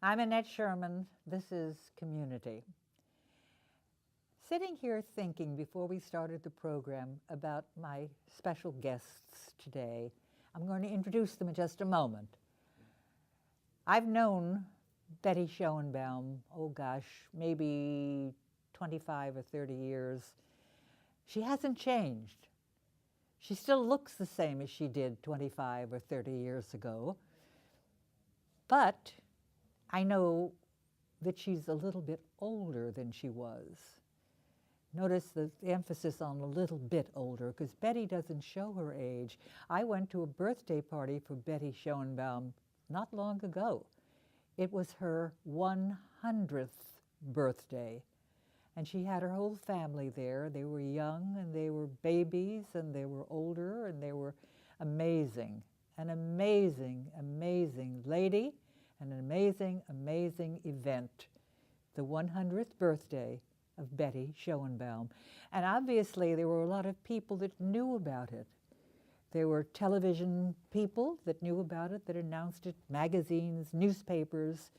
I'm Annette Sherman. This is Community. Sitting here thinking before we started the program about my special guests today, I'm going to introduce them in just a moment. I've known Betty Schoenbaum, oh gosh, maybe 25 or 30 years. She hasn't changed. She still looks the same as she did 25 or 30 years ago. But I know that she's a little bit older than she was. Notice the emphasis on a little bit older, because Betty doesn't show her age. I went to a birthday party for Betty Schoenbaum not long ago. It was her 100th birthday, and she had her whole family there. They were young, and they were babies, and they were older, and they were amazing. An amazing, amazing lady, and an amazing, amazing event. The 100th birthday of Betty Schoenbaum. And obviously there were a lot of people that knew about it. There were television people that knew about it, that announced it, magazines, newspapers.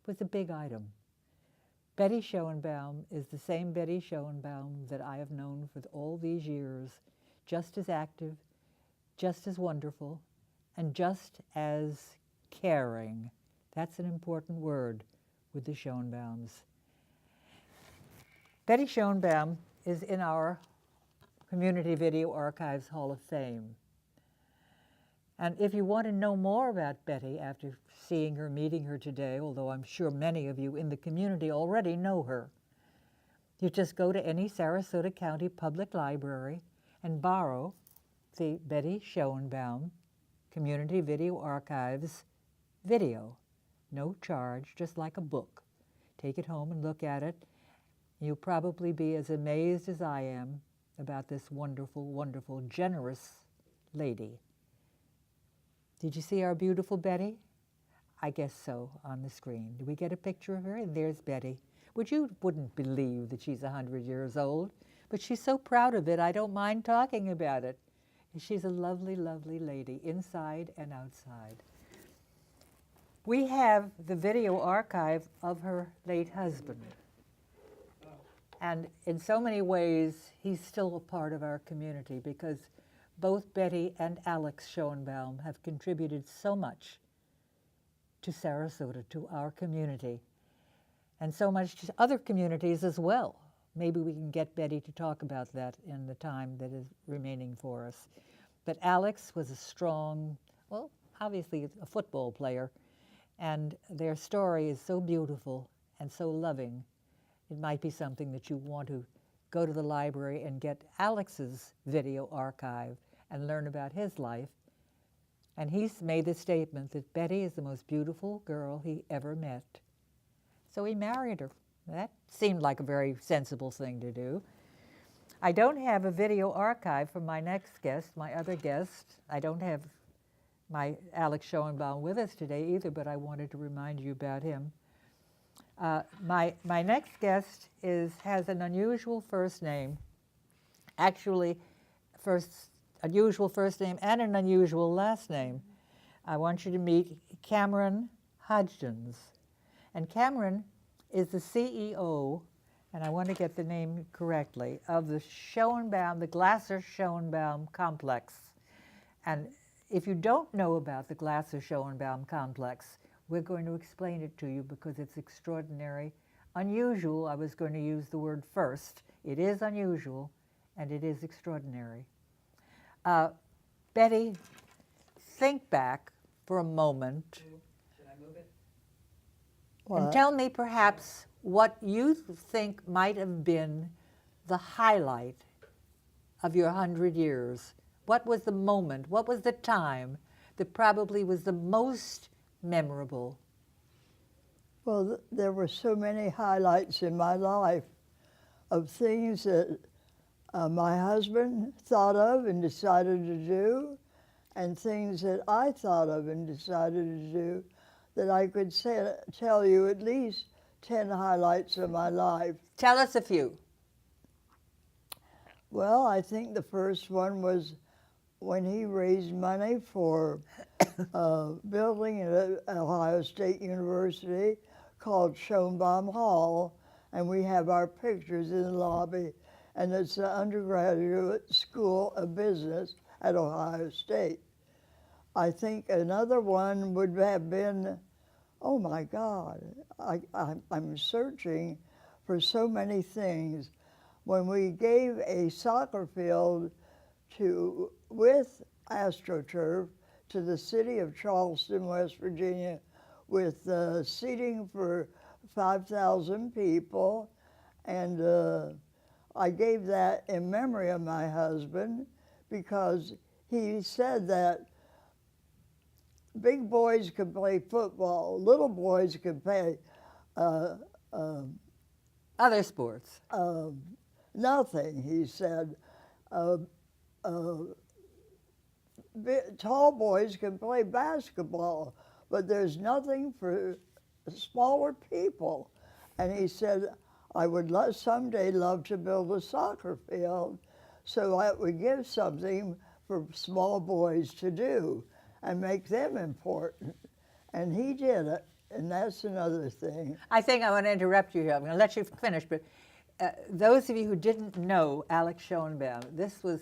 It was a big item. Betty Schoenbaum is the same Betty Schoenbaum that I have known for all these years, just as active, just as wonderful, and just as caring. That's an important word with the Schoenbaums. Betty Schoenbaum is in our Community Video Archives Hall of Fame. And if you want to know more about Betty after seeing her, meeting her today, although I'm sure many of you in the community already know her, you just go to any Sarasota County Public Library and borrow the Betty Schoenbaum Community Video Archives video. No charge, just like a book. Take it home and look at it. You'll probably be as amazed as I am about this wonderful, wonderful, generous lady. Did you see our beautiful Betty? I guess so, on the screen. Did we get a picture of her? And there's Betty. Wouldn't believe that she's 100 years old, but she's so proud of it, I don't mind talking about it. She's a lovely, lovely lady, inside and outside. We have the video archive of her late husband. And in so many ways, he's still a part of our community, because both Betty and Alex Schoenbaum have contributed so much to Sarasota, to our community, and so much to other communities as well. Maybe we can get Betty to talk about that in the time that is remaining for us. But Alex was a strong, well, obviously a football player, and their story is so beautiful and so loving. It might be something that you want to go to the library and get Alex's video archive and learn about his life. And he's made the statement that Betty is the most beautiful girl he ever met. So he married her. That seemed like a very sensible thing to do. I don't have a video archive for my next guest, my other guest. I don't have my Alex Schoenbaum with us today either, but I wanted to remind you about him. My next guest has an unusual first name, actually unusual first name and an unusual last name. I want you to meet Kameron Hodges. And Kameron is the CEO, and I want to get the name correctly, of the Schoenbaum, the Glasser-Schoenbaum complex. And if you don't know about the Glasser-Schoenbaum complex, we're going to explain it to you because it's extraordinary. Unusual, I was going to use the word first. It is unusual, and it is extraordinary. Betty, think back for a moment. Should I move it? And tell me perhaps what you think might have been the highlight of your 100 years. What was the moment, what was the time that probably was the most memorable? Well, there were so many highlights in my life of things that my husband thought of and decided to do, and things that I thought of and decided to do, that I could tell you at least 10 highlights of my life. Tell us a few. Well, I think the first one was when he raised money for building at Ohio State University called Schoenbaum Hall, and we have our pictures in the lobby, and it's the undergraduate school of business at Ohio State. I think another one would have been, oh my God, I'm searching for so many things. When we gave a soccer field with AstroTurf to the city of Charleston, West Virginia, with seating for 5,000 people, and I gave that in memory of my husband, because he said that big boys could play football, little boys could play Other sports. nothing, he said. Tall boys can play basketball, but there's nothing for smaller people. And he said, I would someday love to build a soccer field so that would give something for small boys to do and make them important. And he did it, and that's another thing. I think I want to interrupt you here. I'm going to let you finish, but those of you who didn't know Alex Schoenbaum, this was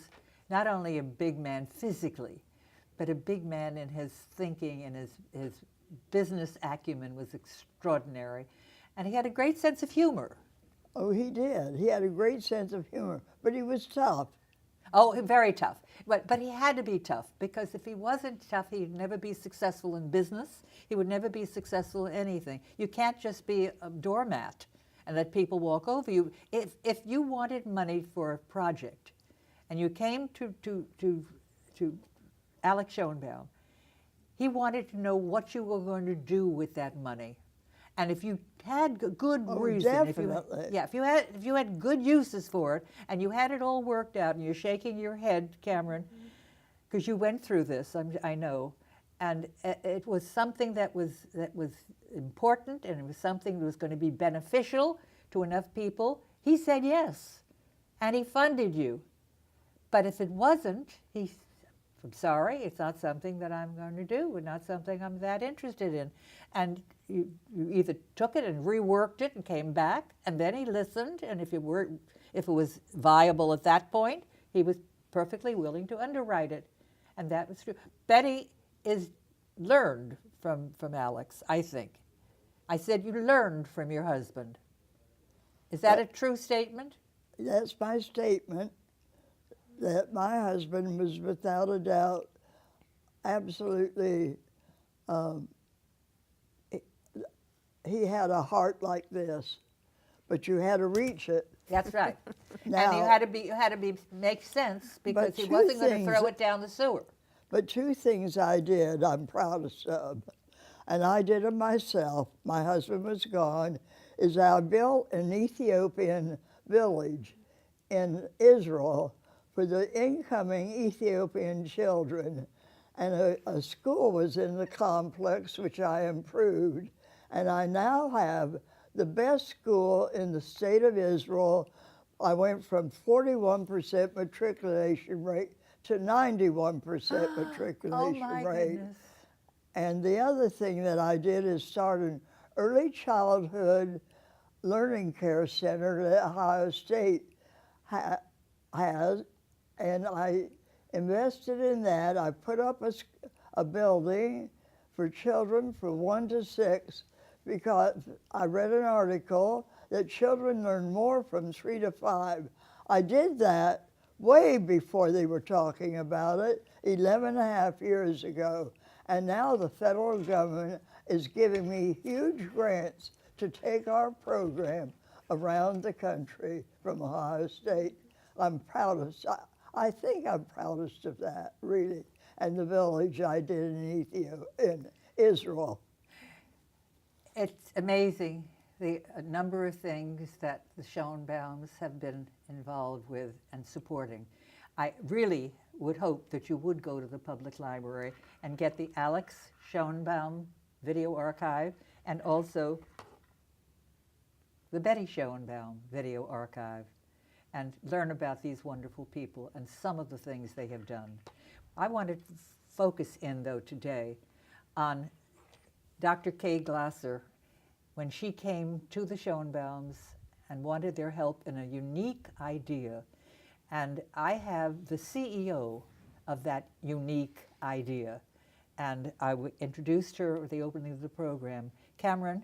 not only a big man physically, but a big man in his thinking, and his business acumen was extraordinary. And he had a great sense of humor. Oh, he did. He had a great sense of humor, but he was tough. Oh, very tough. But he had to be tough, because if he wasn't tough, he'd never be successful in business. He would never be successful in anything. You can't just be a doormat and let people walk over you. If you wanted money for a project and you came to Alex Schoenbaum, he wanted to know what you were going to do with that money. And if you had good reason, definitely. if you had good uses for it, and you had it all worked out, and you're shaking your head, Kameron, because you went through this, I know, and it was something that was important, and it was something that was going to be beneficial to enough people. He said yes, and he funded you. But if it wasn't, I'm sorry, it's not something that I'm going to do, and not something I'm that interested in. And you either took it and reworked it and came back, and then he listened, and if it was viable at that point, he was perfectly willing to underwrite it. And that was true. Betty is learned from Alex, I think. I said you learned from your husband. Is that a true statement? That's my statement, that my husband was without a doubt absolutely, he had a heart like this, but you had to reach it. That's right. Now, and you had to make sense, because he wasn't going to throw it down the sewer. But two things I did, I'm proudest of, and I did them myself. My husband was gone. Is I built an Ethiopian village in Israel for the incoming Ethiopian children, and a school was in the complex, which I improved, and I now have the best school in the state of Israel. I went from 41% matriculation rate to 91% matriculation rate. Goodness. And the other thing that I did is start an early childhood learning care center that Ohio State has, and I invested in that. I put up a building for children from 1 to 6, because I read an article that children learn more from 3 to 5. I did that way before they were talking about it, 11 and a half years ago. And now the federal government is giving me huge grants to take our program around the country from Ohio State. I'm proudest. I think I'm proudest of that, really, and the village I did in Israel. It's amazing the number of things that the Schoenbaums have been involved with and supporting. I really would hope that you would go to the public library and get the Alex Schoenbaum video archive, and also the Betty Schoenbaum video archive, and learn about these wonderful people and some of the things they have done. I want to focus in, though, today on Dr. Kay Glasser when she came to the Schoenbaums and wanted their help in a unique idea. And I have the CEO of that unique idea. And I introduced her at the opening of the program. Kameron,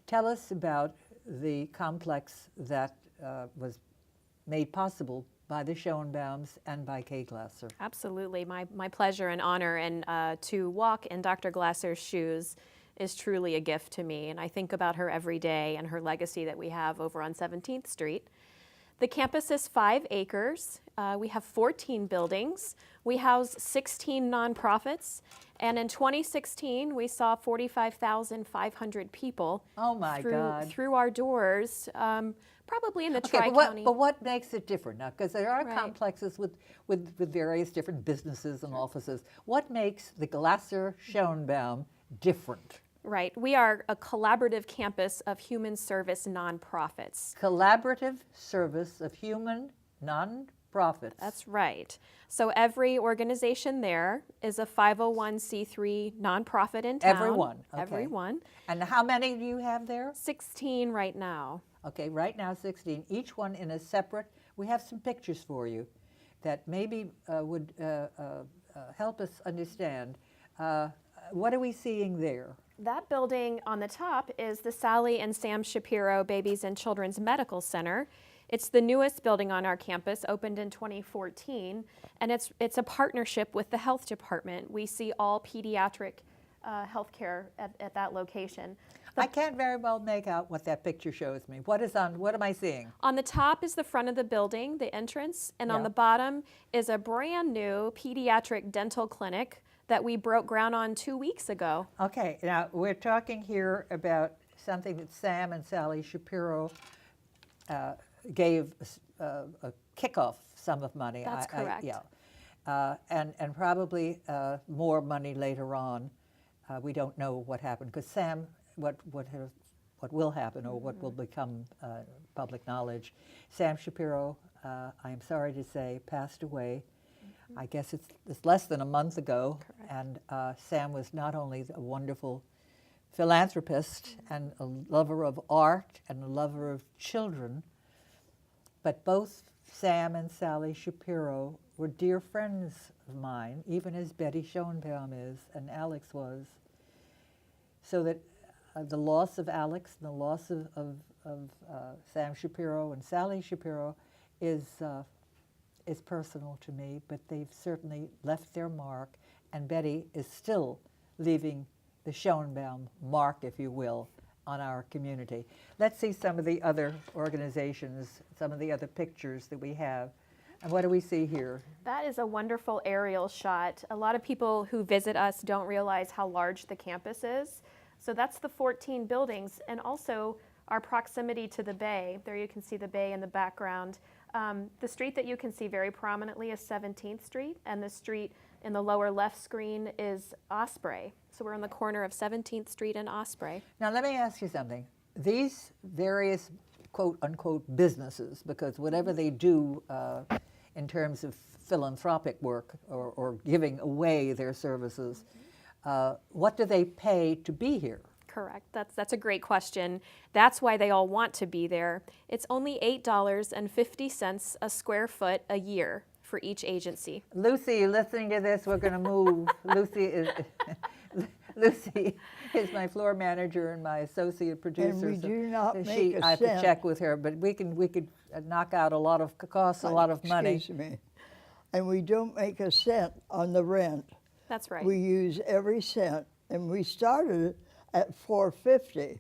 tell us about the complex that was made possible by the Schoenbaums and by Kay Glasser. Absolutely, my pleasure and honor, and to walk in Dr. Glasser's shoes is truly a gift to me, and I think about her every day and her legacy that we have over on 17th Street. The campus is 5 acres. We have 14 buildings. We house 16 nonprofits, and in 2016 we saw 45,500 people Oh my God. through our doors, probably in the Okay, Tri-County. but what makes it different now? Because there are Right. complexes with various different businesses and offices. What makes the Glasser Schoenbaum different? Right. We are a collaborative campus of human service nonprofits. Collaborative service of human nonprofits. That's right. So every organization there is a 501c3 nonprofit in town. Everyone, okay. Everyone. And how many do you have there? 16 right now. Okay, right now 16, each one in a separate. We have some pictures for you that maybe would help us understand. What are we seeing there? That building on the top is the Sally and Sam Shapiro Babies and Children's Medical Center. It's the newest building on our campus, opened in 2014, and it's a partnership with the health department. We see all pediatric health care at that location. I can't very well make out what that picture shows me. What am I seeing? On the top is the front of the building, the entrance, and on Yeah. the bottom is a brand new pediatric dental clinic that we broke ground on 2 weeks ago. Okay, now we're talking here about something that Sam and Sally Shapiro gave a kickoff sum of money. That's correct. And probably more money later on. We don't know what happened because Sam, what will happen or what will become public knowledge. Sam Shapiro, I'm sorry to say, passed away. I guess it's less than a month ago. Correct. And Sam was not only a wonderful philanthropist and a lover of art and a lover of children, but both Sam and Sally Shapiro were dear friends of mine, even as Betty Schoenbaum is and Alex was. So that the loss of Alex and the loss of Sam Shapiro and Sally Shapiro is personal to me, but they've certainly left their mark, and Betty is still leaving the Schoenbaum mark, if you will, on our community. Let's see some of the other organizations, some of the other pictures that we have. And what do we see here? That is a wonderful aerial shot. A lot of people who visit us don't realize how large the campus is. So that's the 14 buildings, and also our proximity to the bay. There you can see the bay in the background. The street that you can see very prominently is 17th Street, and the street in the lower left screen is Osprey. So we're on the corner of 17th Street and Osprey. Now let me ask you something. These various quote-unquote businesses, because whatever they do in terms of philanthropic work or giving away their services, what do they pay to be here? Correct. That's a great question. That's why they all want to be there. It's only $8.50 a square foot a year for each agency. Lucy, you listening to this? We're going to move. Lucy is my floor manager and my associate producer. And we do not so make a I have to cent. check with her, but we could knock out a lot of costs, a lot of money. Excuse me. And we don't make a cent on the rent. That's right. We use every cent, and we started at $4.50.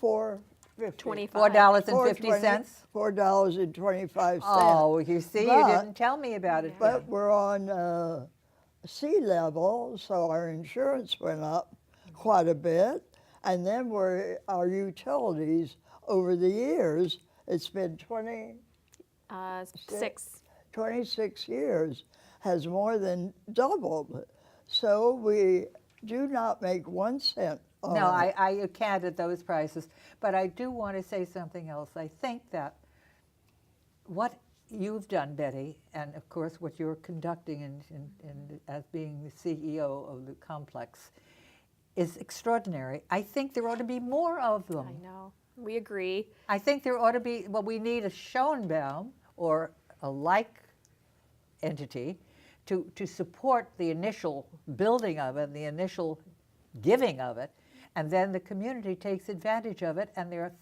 $4.50. 25. $4.50. $4.25. Oh, you see, you But- didn't tell me about it. But we're on sea level, so our insurance went up quite a bit. And then our utilities over the years, it's been 26 years, has more than doubled. So we do not make 1 cent on No, it. I can't at those prices. But I do want to say something else. I think that what you've done, Betty, and of course what you're conducting as being the CEO of the complex, is extraordinary. I think there ought to be more of them. I know. We agree. I think there ought to be, well, we need a Schoenbaum or a like entity to support the initial building of it, the initial giving of it, and then the community takes advantage of it. And there are,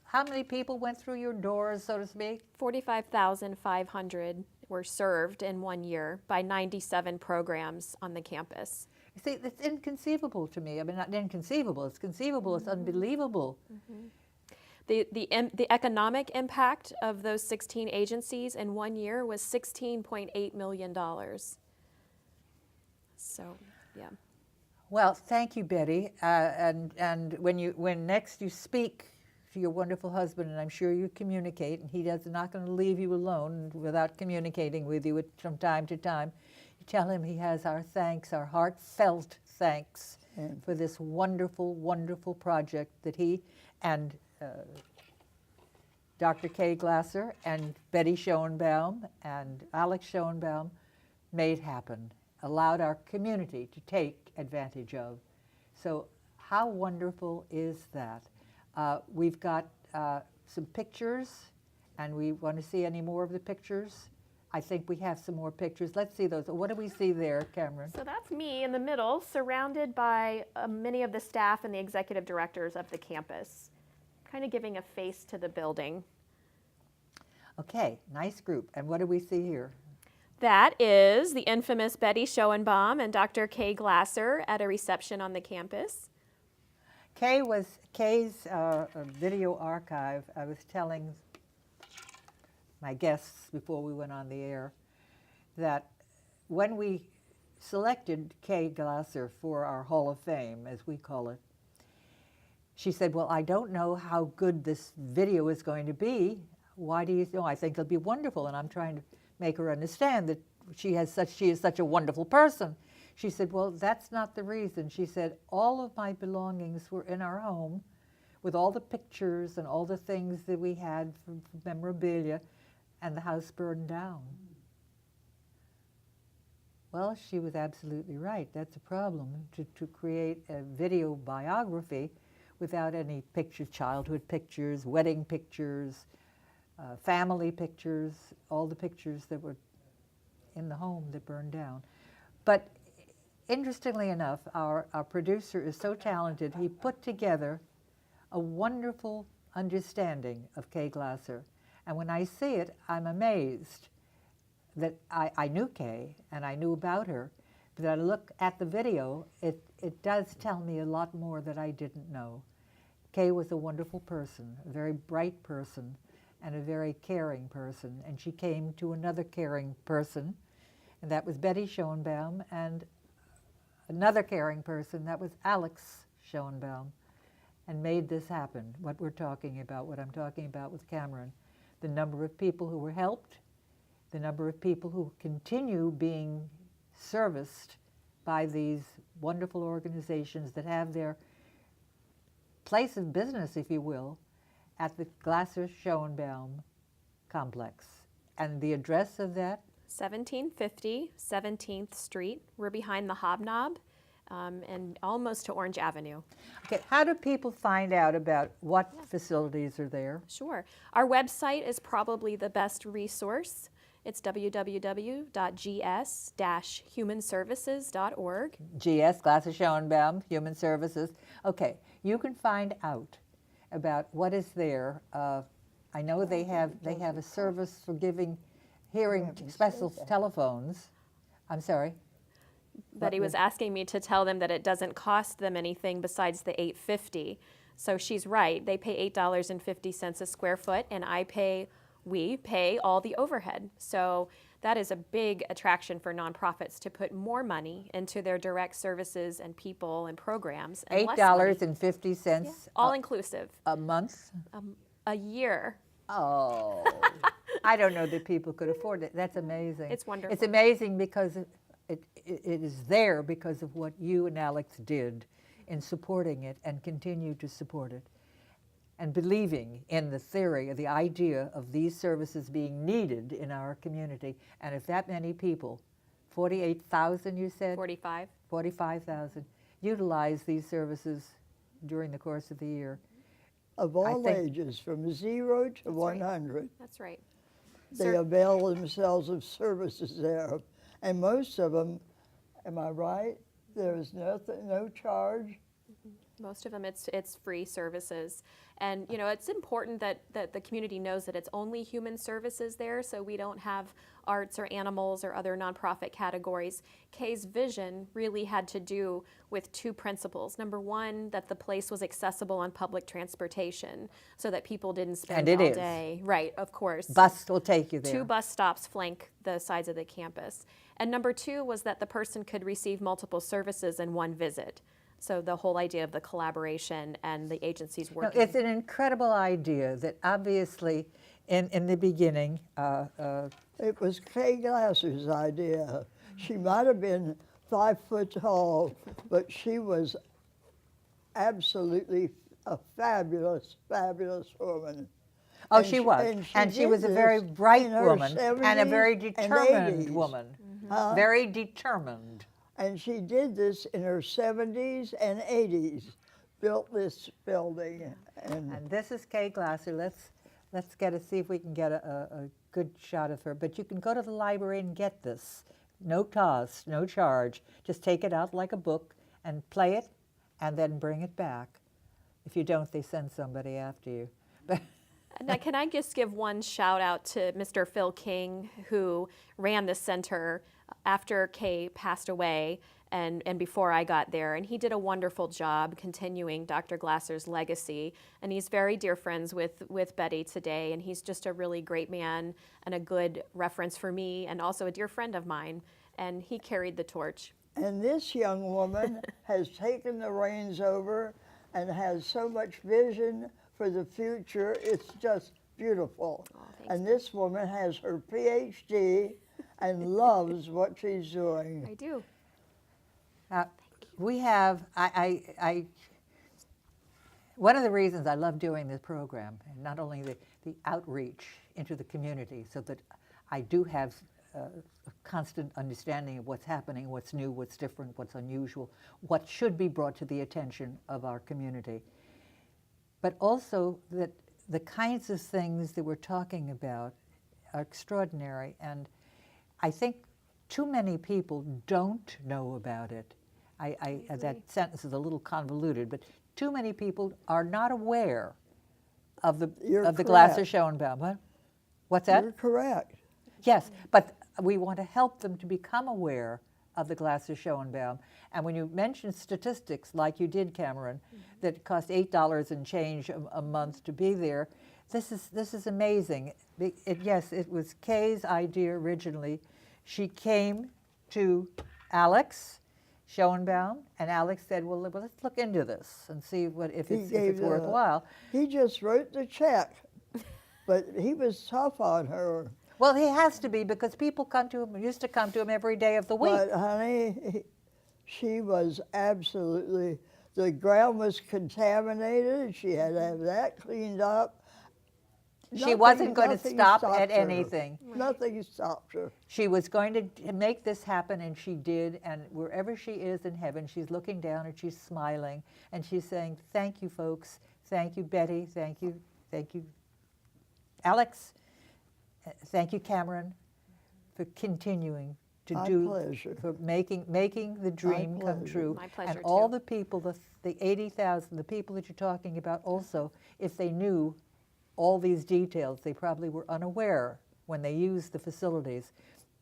how many people went through your doors, so to speak? 45,500 were served in 1 year by 97 programs on the campus. You see, it's inconceivable to me. I mean, not inconceivable, it's conceivable, it's unbelievable. The economic impact of those 16 agencies in 1 year was $16.8 million. So, yeah. Well, thank you, Betty. And when next you speak to your wonderful husband, and I'm sure you communicate, and he does not going to leave you alone without communicating with you from time to time, you tell him he has our thanks, our heartfelt thanks for this wonderful, wonderful project that he and Dr. Kay Glasser and Betty Schoenbaum and Alex Schoenbaum made happen, allowed our community to take advantage of. So how wonderful is that? We've got some pictures, and we want to see any more of the pictures. I think we have some more pictures. Let's see those. What do we see there, Kameron? So that's me in the middle, surrounded by many of the staff and the executive directors of the campus, kind of giving a face to the building. Okay, nice group. And what do we see here? That is the infamous Betty Schoenbaum and Dr. Kay Glasser at a reception on the campus. Kay's video archive. I was telling my guests before we went on the air that when we selected Kay Glasser for our Hall of Fame, as we call it, she said, well, I don't know how good this video is going to be. Why do you know? I think it'll be wonderful. And I'm trying to make her understand that she is such a wonderful person. She said, well, that's not the reason. She said, all of my belongings were in our home with all the pictures and all the things that we had from memorabilia, and the house burned down. Well, she was absolutely right. That's a problem, to create a video biography without any pictures, childhood pictures, wedding pictures, family pictures, all the pictures that were in the home that burned down. But interestingly enough, our producer is so talented, he put together a wonderful understanding of Kay Glasser. And when I see it, I'm amazed that I knew Kay and I knew about her, but I look at the video, it does tell me a lot more that I didn't know. Kay was a wonderful person, a very bright person, and a very caring person. And she came to another caring person, and that was Betty Schoenbaum, and another caring person, that was Alex Schoenbaum, and made this happen, what we're talking about, what I'm talking about with Kameron. The number of people who were helped, the number of people who continue being serviced by these wonderful organizations that have their place of business, if you will, at the Glasser Schoenbaum complex. And the address of that? 1750 17th Street. We're behind the Hobnob and almost to Orange Avenue. Okay, how do people find out about what facilities are there? Sure. Our website is probably the best resource. It's www.gs-humanservices.org. GS, Glasser Schoenbaum, Human Services. Okay, you can find out about what is there. I know they have a service for giving hearing special telephones. I'm sorry. Betty was asking me to tell them that it doesn't cost them anything besides the $8.50. So she's right. They pay $8.50 a square foot, and we pay all the overhead. So that is a big attraction for nonprofits to put more money into their direct services and people and programs. And $8.50 yeah, all inclusive. A month? A year. Oh, I don't know that people could afford it. That's amazing. It's wonderful. It's amazing because it is there because of what you and Alex did in supporting it and continue to support it, and believing in the theory or the idea of these services being needed in our community. And if that many people, 48,000 you said? 45. 45,000, utilize these services during the course of the year. Of all think- ages, from 0 to right. 100. That's right. They Cer- avail themselves of services there. And most of them, am I right? There's nothing, no charge. Most of them, it's free services. And, you know, it's important that the community knows that it's only human services there, so we don't have arts or animals or other nonprofit categories. Kay's vision really had to do with two principles. Number one, that the place was accessible on public transportation so that people didn't spend And it all is. day. Right, of course. Bus will take you there. 2 bus stops flank the sides of the campus. And number 2 was that the person could receive multiple services in one visit. So the whole idea of the collaboration and the agencies No, working. it's an incredible idea that obviously in the beginning, It was Kay Glasser's idea. She might have been 5 foot tall, but she was absolutely a fabulous, fabulous woman. oh, And she was. And she did was a very this bright in her woman and a very 70s and determined 80s. woman. Huh? Very determined. And she did this in her 70s and 80s, built this building. And this is Kay Glasser. Let's see if we can get a good shot of her. But you can go to the library and get this. No cost, no charge. Just take it out like a book and play it and then bring it back. If you don't, they send somebody after you. But Now, can I just give one shout out to Mr. Phil King, who ran the center after Kay passed away and before I got there. And he did a wonderful job continuing Dr. Glasser's legacy. And he's very dear friends with Betty today. And he's just a really great man and a good reference for me and also a dear friend of mine. And he carried the torch. And this young woman has taken the reins over and has so much vision for the future. It's just beautiful. Oh, thanks. And this woman has her PhD and loves what she's doing. I do. we have, one of the reasons I love doing this program, and not only the outreach into the community, so that I do have a constant understanding of what's happening, what's new, what's different, what's unusual, what should be brought to the attention of our community. But also that the kinds of things that we're talking about are extraordinary, and I think too many people don't know about it. That sentence is a little convoluted, but too many people are not aware of the Glasser Schoenbaum. What? What's that? You're correct. Yes, but we want to help them to become aware of the Glasser Schoenbaum. And when you mention statistics, like you did, Kameron, that it cost $8 and change a month to be there, this is amazing. Yes, it was Kay's idea originally. She came to Alex Schoenbaum, and Alex said, well, let's look into this and see if it's worthwhile. He just wrote the check, but he was tough on her. Well, he has to be, because people used to come to him every day of the week. But honey, she was absolutely, the ground was contaminated. She had to have that cleaned up. She wasn't going to Nothing stop stopped at her. anything. Nothing stopped her. She was going to make this happen, and she did. And wherever she is in heaven, she's looking down and she's smiling, and she's saying, thank you, folks. Thank you, Betty. Thank you, Alex. Thank you, Kameron, for continuing to My do, pleasure. for making the dream come pleasure. true. My pleasure, and all too. the people, the 80,000, the people that you're talking about also, if they knew all these details, they probably were unaware when they used the facilities.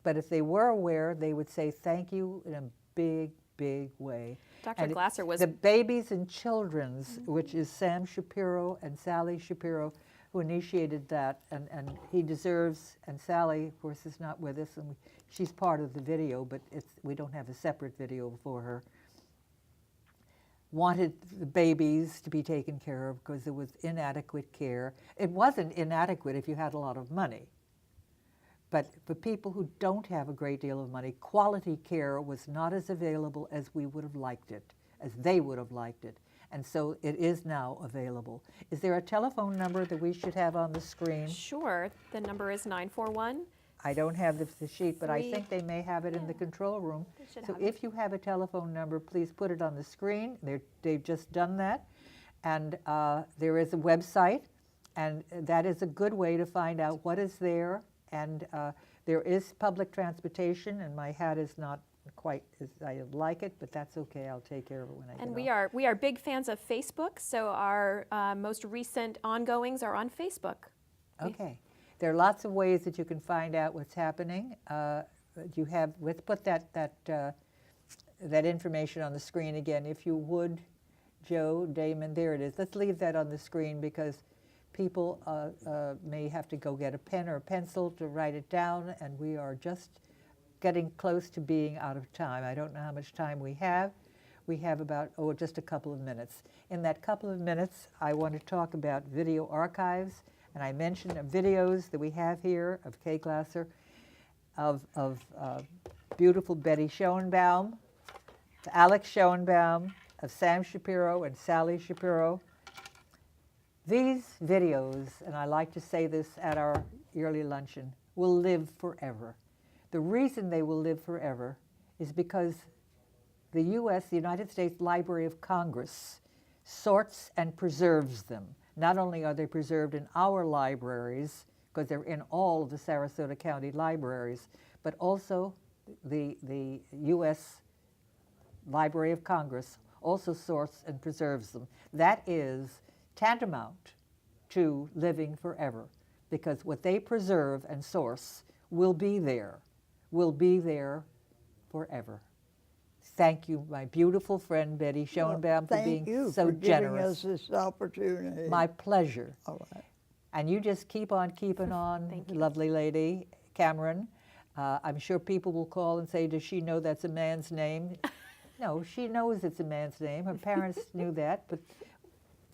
But if they were aware, they would say thank you in a big, big way. Dr. And Glasser was the Babies and Children's, which is Sam Shapiro and Sally Shapiro, who initiated that, and he deserves, and Sally, of course, is not with us, and she's part of the video, but we don't have a separate video for her, wanted the babies to be taken care of because there was inadequate care. It wasn't inadequate if you had a lot of money. But for people who don't have a great deal of money, quality care was not as available as we would have liked it, as they would have liked it. And so it is now available. Is there a telephone number that we should have on the screen? Sure. The number is 941 I don't have the sheet, but I Three. think they may have it in the Yeah. control room. They should So have it. if you have a telephone number, please put it on the screen. They've just done that. And there is a website, and that is a good way to find out what is there. And there is public transportation, and my hat is not quite as I like it, but that's okay. I'll take care of it when I get And off. we are big fans of Facebook, so our most recent ongoings are on Facebook. Okay. There are lots of ways that you can find out what's happening. You have, let's put that information on the screen again. If you would, Joe, Damon, there it is. Let's leave that on the screen because people may have to go get a pen or a pencil to write it down, and we are just getting close to being out of time. I don't know how much time we have. We have about, just a couple of minutes. In that couple of minutes, I want to talk about video archives. And I mentioned videos that we have here of Kay Glasser, of beautiful Betty Schoenbaum, Alex Schoenbaum, of Sam Shapiro and Sally Shapiro. These videos, and I like to say this at our yearly luncheon, will live forever. The reason they will live forever is because the United States Library of Congress, sorts and preserves them. Not only are they preserved in our libraries, because they're in all of the Sarasota County libraries, but also the U.S. Library of Congress also sorts and preserves them. That is tantamount to living forever, because what they preserve and source will be there forever. Thank you, my beautiful friend Betty Schoenbaum, for being so Thank you for generous. giving us this opportunity. My pleasure. All right. And you just keep on keeping on, Thank you. lovely lady, Kameron. I'm sure people will call and say, does she know that's a man's name? No, she knows it's a man's name. Her parents knew that, but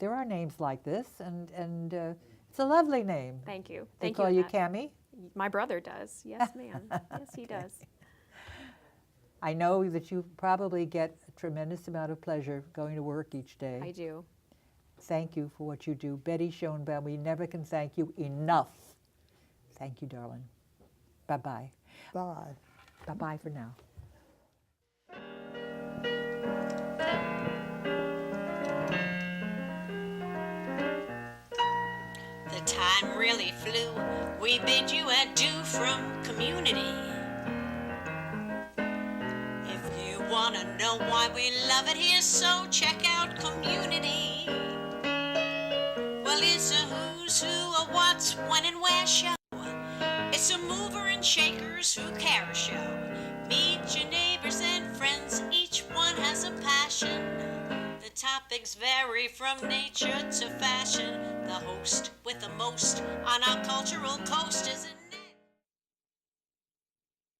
there are names like this, and it's a lovely name. Thank you. They Thank call you Annette. Cami? My brother does. Yes, ma'am. Yes, he does. I know that you probably get a tremendous amount of pleasure going to work each day. I do. Thank you for what you do. Betty Schoenbaum, we never can thank you enough. Thank you, darling. Bye-bye. Bye. Bye-bye for now. The time really flew. We bid you adieu from community. If you want to know why we love it here, so check out Community. Well, it's a who's who, a what's, when, and where show. It's a mover and shakers who care show. Meet your neighbors and friends, each one has a passion. The topics vary from nature to fashion. The host with the most on our cultural coast is